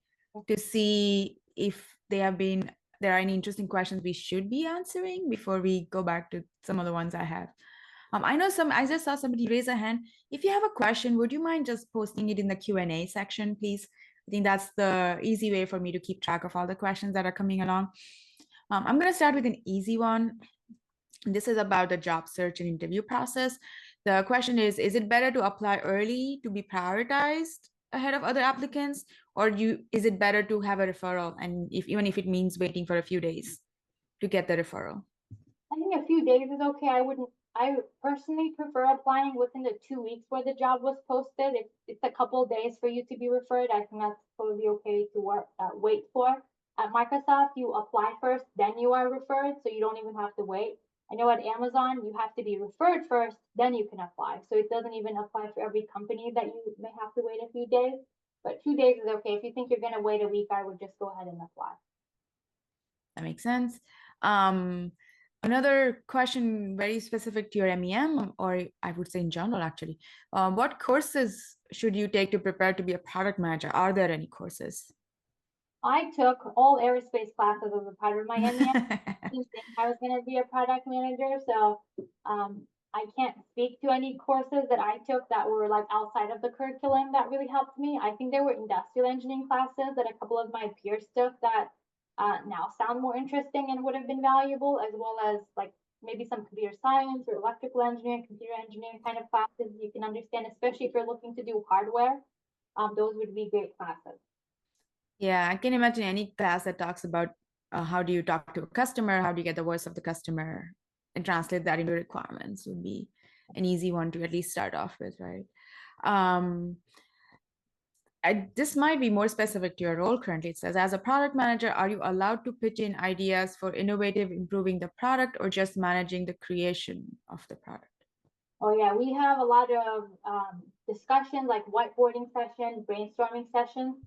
to see if there are any interesting questions we should be answering before we go back to some of the ones I have. I just saw somebody raise a hand. If you have a question, would you mind just posting it in the Q&A section, please? I think that's the easy way for me to keep track of all the questions that are coming along. I'm going to start with an easy one. This is about the job search and interview process. The question is it better to apply early to be prioritized ahead of other applicants, or is it better to have a referral, and even if it means waiting for a few days to get the referral?
I think a few days is okay. I personally prefer applying within the 2 weeks where the job was posted. If it's a couple days for you to be referred, I think that's totally okay to wait for. At Microsoft, you apply first, then you are referred, so you don't even have to wait. I know at Amazon, you have to be referred first, then you can apply. So it doesn't even apply for every company that you may have to wait a few days. But 2 days is okay. If you think you're going to wait a week, I would just go ahead and apply.
That makes sense. Another question very specific to your MEM, or I would say in general, actually. What courses should you take to prepare to be a product manager? Are there any courses?
I took all aerospace classes as a part of my MEM. Didn't think I was going to be a product manager, so I can't speak to any courses that I took that were like outside of the curriculum that really helped me. I think there were industrial engineering classes that a couple of my peers took that now sound more interesting and would have been valuable, as well as like maybe some computer science or electrical engineering, computer engineering kind of classes you can understand, especially if you're looking to do hardware. Those would be great classes.
Yeah, I can imagine any class that talks about how do you talk to a customer, how do you get the voice of the customer and translate that into requirements would be an easy one to at least start off with, right? This might be more specific to your role currently. It says, as a product manager, are you allowed to pitch in ideas for innovative improving the product or just managing the creation of the product?
Oh yeah, we have a lot of discussions like whiteboarding sessions, brainstorming sessions,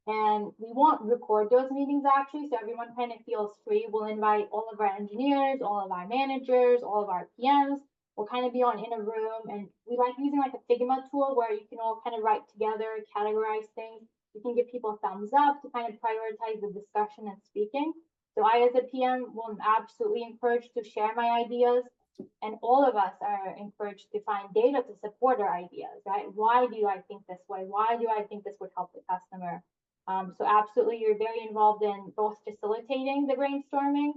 and we won't record those meetings actually, so everyone kind of feels free. We'll invite all of our engineers, all of our managers, all of our PMs. We'll kind of be in a room, and we like using like a Figma tool where you can all kind of write together, categorize things. You can give people thumbs up to kind of prioritize the discussion and speaking. So I, as a PM, will absolutely encourage to share my ideas, and all of us are encouraged to find data to support our ideas, right? Why do I think this way? Why do I think this would help the customer? So absolutely, you're very involved in both facilitating the brainstorming,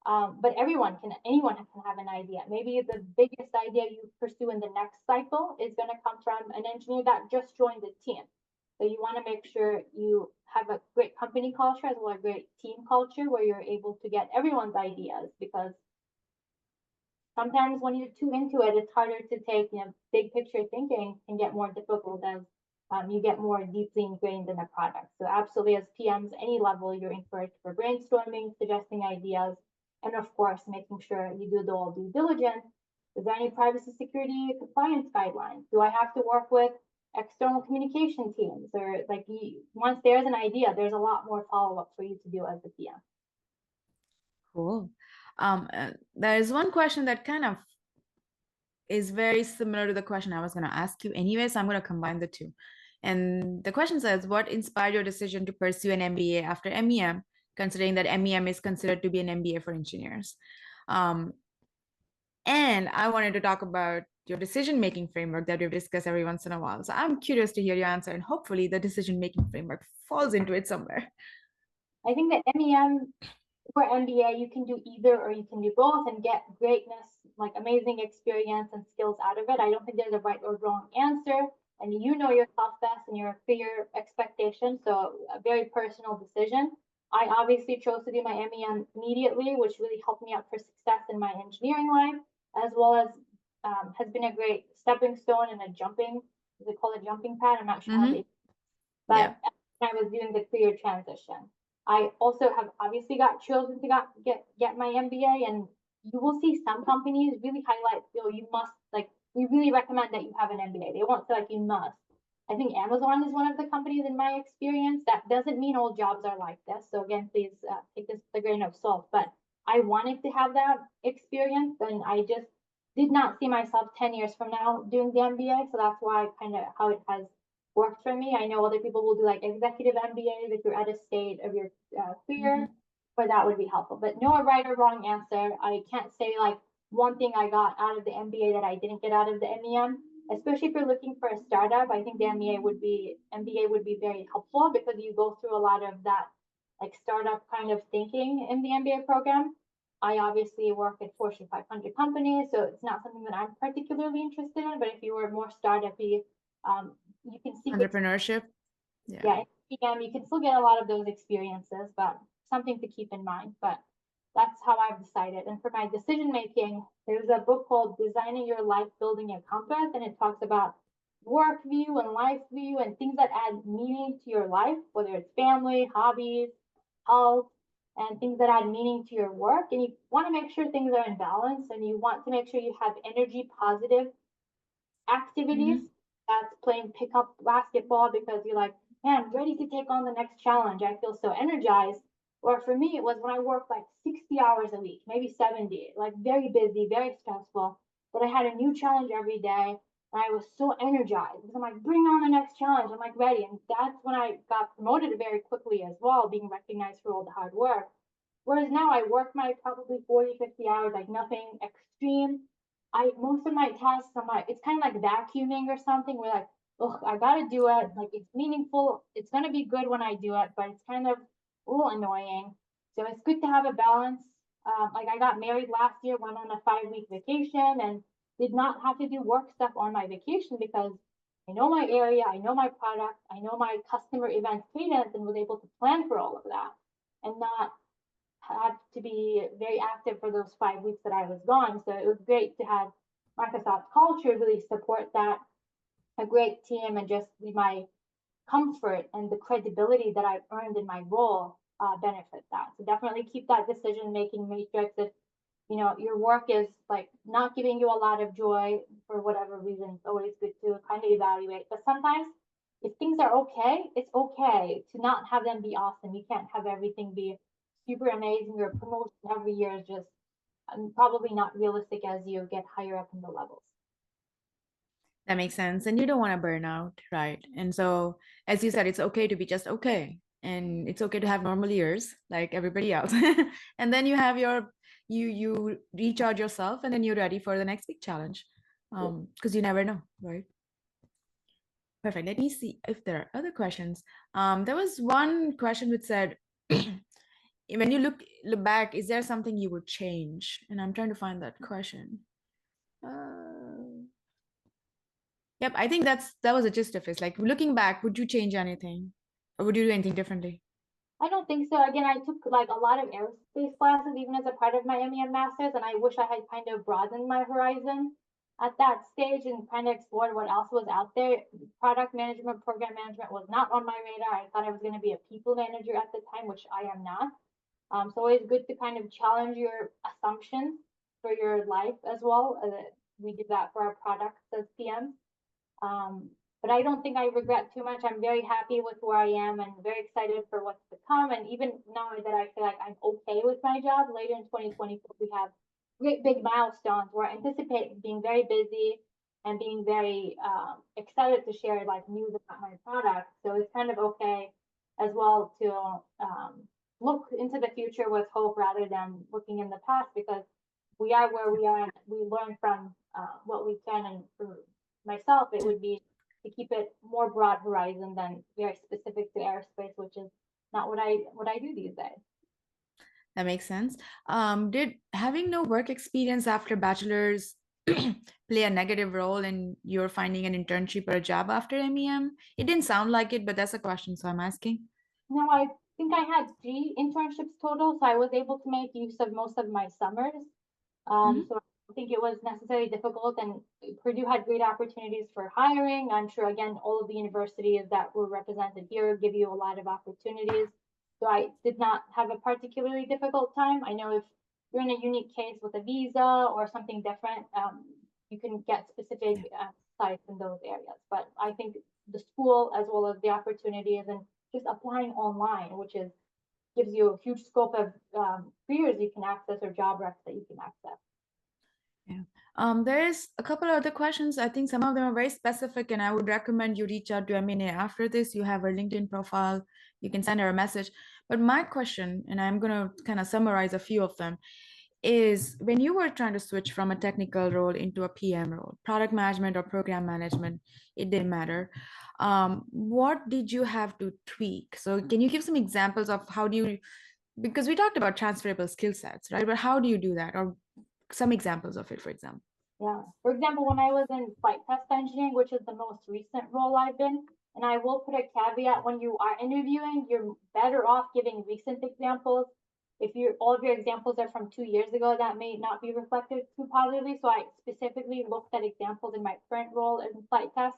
but anyone can have an idea. Maybe the biggest idea you pursue in the next cycle is going to come from an engineer that just joined the team. So you want to make sure you have a great company culture as well as a great team culture where you're able to get everyone's ideas, because sometimes when you're too into it, it's harder to take, big picture thinking can get more difficult as you get more deeply ingrained in the product. So absolutely, as PMs, any level, you're encouraged for brainstorming, suggesting ideas, and of course, making sure you do the all due diligence. Is there any privacy, security, compliance guidelines? Do I have to work with external communication teams? Or once there's an idea, there's a lot more follow-up for you to do as a PM.
Cool. There is one question that kind of is very similar to the question I was going to ask you anyway, so I'm going to combine the two. And the question says, what inspired your decision to pursue an MBA after MEM, considering that MEM is considered to be an MBA for engineers? And I wanted to talk about your decision-making framework that we've discussed every once in a while. So I'm curious to hear your answer, and hopefully the decision-making framework falls into it somewhere.
I think that MEM for MBA, you can do either or you can do both and get greatness, like amazing experience and skills out of it. I don't think there's a right or wrong answer. And you know yourself best and your clear expectations. So a very personal decision. I obviously chose to do my MEM immediately, which really helped me out for success in my engineering life, as well as has been a great stepping stone and a jumping, they call it jumping pad. I'm not sure how they, but I was doing the career transition. I also have obviously got chosen to get my MBA, and you will see some companies really highlight, you must, like, we really recommend that you have an MBA. They won't say like you must. I think Amazon is one of the companies in my experience. That doesn't mean all jobs are like this. So again, please take this with a grain of salt. But I wanted to have that experience, and I just did not see myself 10 years from now doing the MBA. So that's why kind of how it has worked for me. I know other people will do like executive MBAs if you're at a state of your career, but that would be helpful. But no right or wrong answer. I can't say like one thing I got out of the MBA that I didn't get out of the MEM. Especially if you're looking for a startup, I think the MBA would be very helpful because you go through a lot of that like startup kind of thinking in the MBA program. I obviously work at Fortune 500 companies, so it's not something that I'm particularly interested in. But if you were more startup-y, you can see
entrepreneurship.
Yeah, you can still get a lot of those experiences, but something to keep in mind. But that's how I've decided. And for my decision making, there's a book called Designing Your Life, Building a Compass, and it talks about work view and life view and things that add meaning to your life, whether it's family, hobbies, health, and things that add meaning to your work. And you want to make sure things are in balance, and you want to make sure you have energy positive activities. That's playing pickup basketball because you're like, man, I'm ready to take on the next challenge. I feel so energized. Or for me, it was when I worked like 60 hours a week, maybe 70, like very busy, very stressful. But I had a new challenge every day. And I was so energized because I'm like, bring on the next challenge. I'm like, ready. And that's when I got promoted very quickly as well, being recognized for all the hard work. Whereas now I work my probably 40, 50 hours, like nothing extreme. Most of my tasks, it's kind of like vacuuming or something. We're like, oh, I gotta do it. Like it's meaningful. It's gonna be good when I do it, but it's kind of a little annoying. So it's good to have a balance. Like I got married last year, went on a 5-week vacation, and did not have to do work stuff on my vacation because I know my area, I know my product, I know my customer event cadence, and was able to plan for all of that and not had to be very active for those 5 weeks that I was gone. So it was great to have Microsoft culture really support that, a great team, and just my comfort and the credibility that I've earned in my role benefit that. So definitely keep that decision-making matrix. If your work is like not giving you a lot of joy for whatever reason, it's always good to kind of evaluate. But sometimes if things are okay, it's okay to not have them be awesome. You can't have everything be super amazing. Your promotion every year is just probably not realistic as you get higher up in the levels.
That makes sense. And you don't want to burn out, right? And so, as you said, it's okay to be just okay. And it's okay to have normal years like everybody else. And then you have you recharge yourself, and then you're ready for the next big challenge. Because you never know, right? Perfect. Let me see if there are other questions. There was one question which said, when you look back, is there something you would change? And I'm trying to find that question. Yep, I think that was a gist of it. Like looking back, would you change anything, or would you do anything differently?
I don't think so. Again, I took like a lot of aerospace classes even as a part of my MEM masters, and I wish I had kind of broadened my horizon at that stage and kind of explored what else was out there. Product management, program management was not on my radar. I thought I was going to be a people manager at the time, which I am not. So always good to kind of challenge your assumptions for your life as well. We did that for our products as PMs. But I don't think I regret too much. I'm very happy with where I am and very excited for what's to come. And even now that I feel like I'm okay with my job, later in 2024, we have great big milestones where I anticipate being very busy and being very excited to share like news about my product. So it's kind of okay as well to look into the future with hope rather than looking in the past, because we are where we are, and we learn from what we can. And for myself, it would be to keep it more broad horizon than very specific to aerospace, which is not what I do these days.
That makes sense. Did having no work experience after bachelor's play a negative role in your finding an internship or a job after MEM? It didn't sound like it, but that's a question, so I'm asking.
No, I think I had 3 internships total, so I was able to make use of most of my summers.
Mhm.
So I don't think it was necessarily difficult, and Purdue had great opportunities for hiring. I'm sure, again, all of the universities that were represented here give you a lot of opportunities. So I did not have a particularly difficult time. I know if you're in a unique case with a visa or something different, you can get specific sites in those areas. But I think the school, as well as the opportunities and just applying online, which is gives you a huge scope of careers you can access or job recs that you can access.
Yeah. There's a couple other questions. I think some of them are very specific, and I would recommend you reach out to Emine after this. You have her LinkedIn profile. You can send her a message. But my question, and I'm going to kind of summarize a few of them, is when you were trying to switch from a technical role into a PM role, product management or program management, it didn't matter. What did you have to tweak? So can you give some examples of how do you, because we talked about transferable skill sets, right? But how do you do that? Or some examples of it, for example.
Yeah. For example, when I was in flight test engineering, which is the most recent role I've been, and I will put a caveat when you are interviewing, you're better off giving recent examples. If all of your examples are from 2 years ago, that may not be reflected too positively. So I specifically looked at examples in my current role in flight test.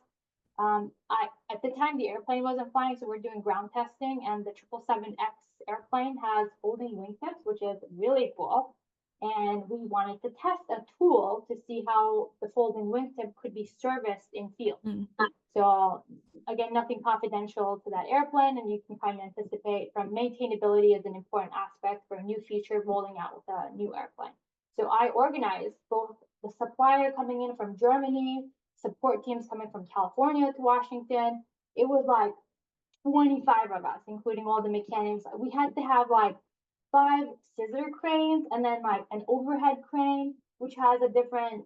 I at the time the airplane wasn't flying, so we're doing ground testing, and the 777X airplane has folding wingtips, which is really cool. And we wanted to test a tool to see how the folding wingtip could be serviced in field.
Mm.
So again, nothing confidential to that airplane, and you can kind of anticipate from maintainability as an important aspect for a new feature rolling out with a new airplane. So I organized both the supplier coming in from Germany, support teams coming from California to Washington. It was like 25 of us, including all the mechanics. We had to have like 5 scissor cranes and then like an overhead crane, which has a different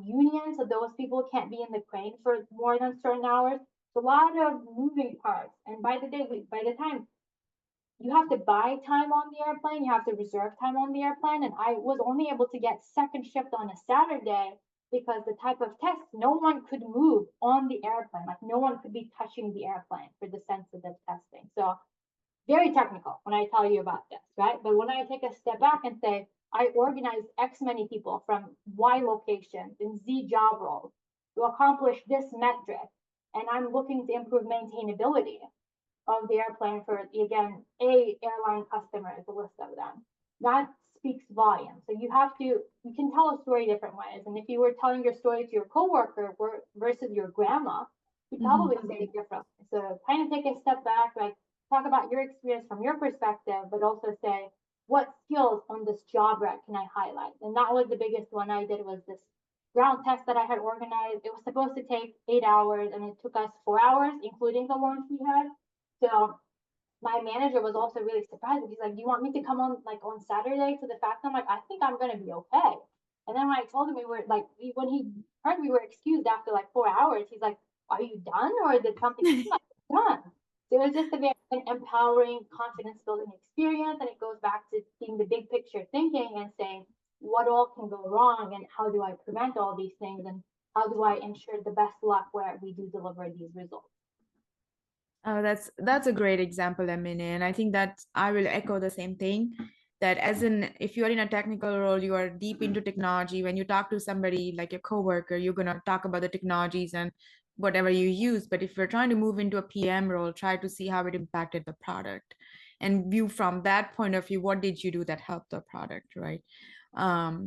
union. So those people can't be in the crane for more than certain hours. So a lot of moving parts. And by the time you have to buy time on the airplane, you have to reserve time on the airplane. And I was only able to get second shift on a Saturday because the type of test, no one could move on the airplane. Like no one could be touching the airplane for the sensitive testing. So very technical when I tell you about this, right? But when I take a step back and say, I organize X many people from Y locations in Z job roles to accomplish this metric, and I'm looking to improve maintainability of the airplane for, again, a airline customer is a list of them. That speaks volumes. So you can tell a story different ways. And if you were telling your story to your coworker versus your grandma, you probably say it differently. So kind of take a step back, like talk about your experience from your perspective, but also say, what skills on this job rec can I highlight? And that was the biggest one I did was this ground test that I had organized. It was supposed to take 8 hours and it took us 4 hours, including the lunch we had. So my manager was also really surprised. He's like, "Do you want me to come on like on Saturday to the fact?" I'm like, "I think I'm gonna be okay." And then when I told him we were like, when he heard we were excused after like 4 hours, he's like, "Are you done, or did something?" I'm like, "Done." So it was just a very empowering, confidence building experience, and it goes back to seeing the big picture thinking and saying, what all can go wrong, and how do I prevent all these things, and how do I ensure the best luck where we do deliver these results.
Oh, that's a great example, Emine. And I think that I will echo the same thing. That as in, if you are in a technical role, you are deep into technology. When you talk to somebody like a coworker, you're gonna talk about the technologies and whatever you use. But if you're trying to move into a PM role, try to see how it impacted the product, and view from that point of view, what did you do that helped the product, right?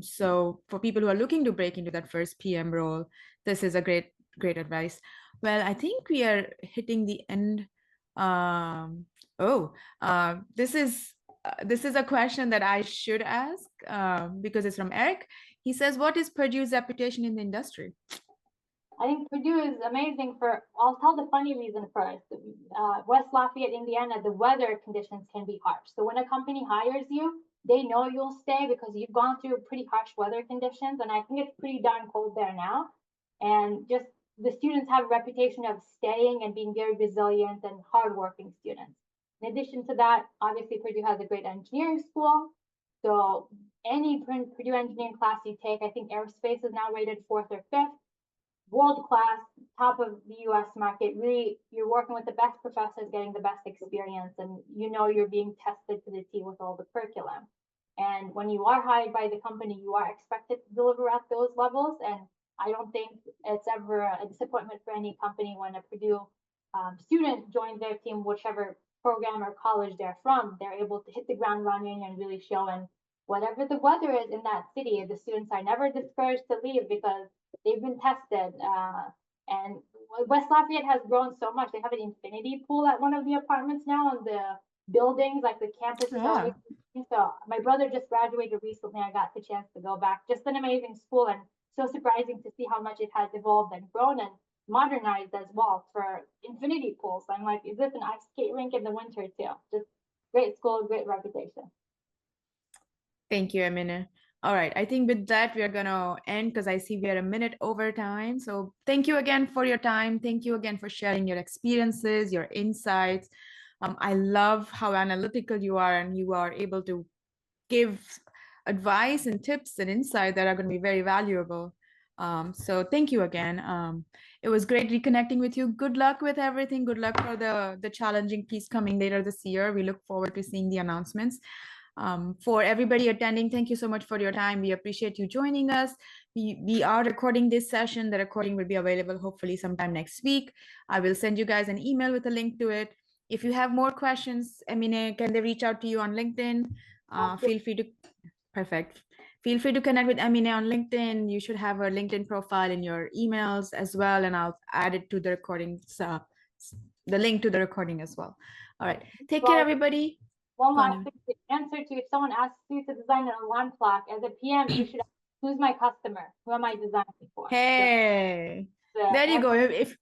So for people who are looking to break into that first PM role, this is a great advice. Well, I think we are hitting the end. Um, oh, this is a question that I should ask because it's from Eric. He says, "What is Purdue's reputation in the industry?"
I think Purdue is amazing I'll tell the funny reason first. West Lafayette, Indiana, the weather conditions can be harsh. So when a company hires you, they know you'll stay because you've gone through pretty harsh weather conditions, and I think it's pretty darn cold there now. And just the students have a reputation of staying and being very resilient and hardworking students. In addition to that, obviously Purdue has a great engineering school. So any Purdue engineering class you take, I think aerospace is now rated 4th or 5th. World class, top of the US market. Really, you're working with the best professors, getting the best experience, and you know you're being tested to the T with all the curriculum. And when you are hired by the company, you are expected to deliver at those levels. And I don't think it's ever a disappointment for any company when a Purdue student joins their team, whichever program or college they're from. They're able to hit the ground running and really show. And whatever the weather is in that city, the students are never discouraged to leave because they've been tested. And West Lafayette has grown so much. They have an infinity pool at one of the apartments now, and the buildings, like the campus is always. So my brother just graduated recently. I got the chance to go back. Just an amazing school, and so surprising to see how much it has evolved and grown and modernized as well for infinity pools. I'm like, is this an ice skate rink in the winter too? Just great school, great reputation.
Thank you, Emine. All right, I think with that, we are going to end because I see we are a minute over time. So thank you again for your time. Thank you again for sharing your experiences, your insights. I love how analytical you are, and you are able to give advice and tips and insight that are going to be very valuable. So thank you again. It was great reconnecting with you. Good luck with everything. Good luck for the challenging piece coming later this year. We look forward to seeing the announcements. For everybody attending, thank you so much for your time. We appreciate you joining us. We are recording this session. The recording will be available hopefully sometime next week. I will send you guys an email with a link to it. If you have more questions, Emine, can they reach out to you on LinkedIn? Feel free to, perfect. Feel free to connect with Emine on LinkedIn. You should have her LinkedIn profile in your emails as well, and I'll add it to the recordings, the link to the recording as well. All right, take care, everybody.
One last thing to answer to, if someone asks you to design an alarm clock, as a PM, you should ask, who's my customer? Who am I designing for?
Hey, there you go. If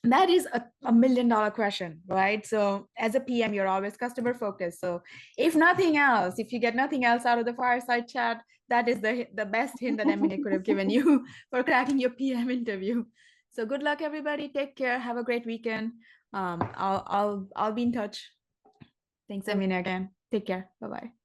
that is a $1 million question, right? So as a PM, you're always customer focused. So if nothing else, if you get nothing else out of the fireside chat, that is the best hint that Emine could have given you for cracking your PM interview. So good luck, everybody. Take care. Have a great weekend. I'll be in touch. Thanks, Emine, again. Take care. Bye-bye.